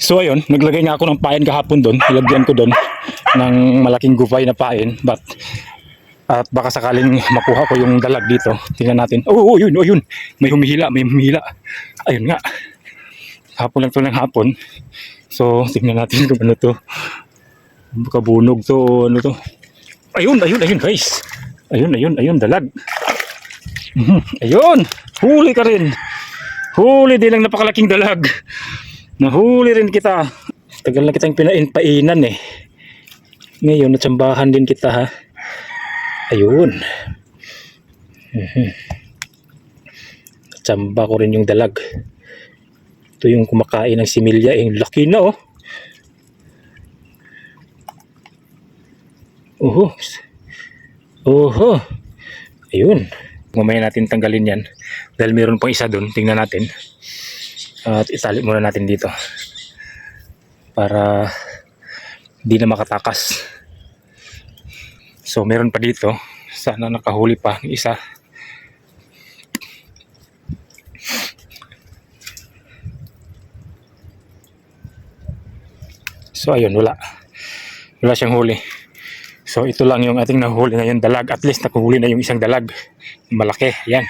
So ayun, naglagay nga ako ng pain kahapon doon. Ilagyan ko doon ng malaking gupay na pain. But at baka sakaling makuha ko yung dalag dito. Tingnan natin. Oh, yun, oh, yun. May humihila, may humihila. Ayun nga. Hapon lang to ng hapon. So, tingnan natin kung ano to. Baka bunog to, ano to. Ayun guys. Ayun, dalag. Ayun, huli ka rin. Huli din ang napakalaking dalag. Nahuli rin kita. Tagal na kitang painan eh. Ngayon, natsambahan din kita ha. Ayun. Tsamba ko rin yung dalag. Ito yung kumakain ng similya. Yung laki na oh. Oho. Ayun. Mamaya natin tanggalin yan. Dahil meron pang isa doon. Tingnan natin. At itali muna natin dito. Para di na makatakas. So meron pa dito. Sana nakahuli pa ng isa. So ayun, wala siyang huli. So ito lang yung ating nahuli ngayon, dalag. At least nakuhuli na yung isang dalag malaki, yan.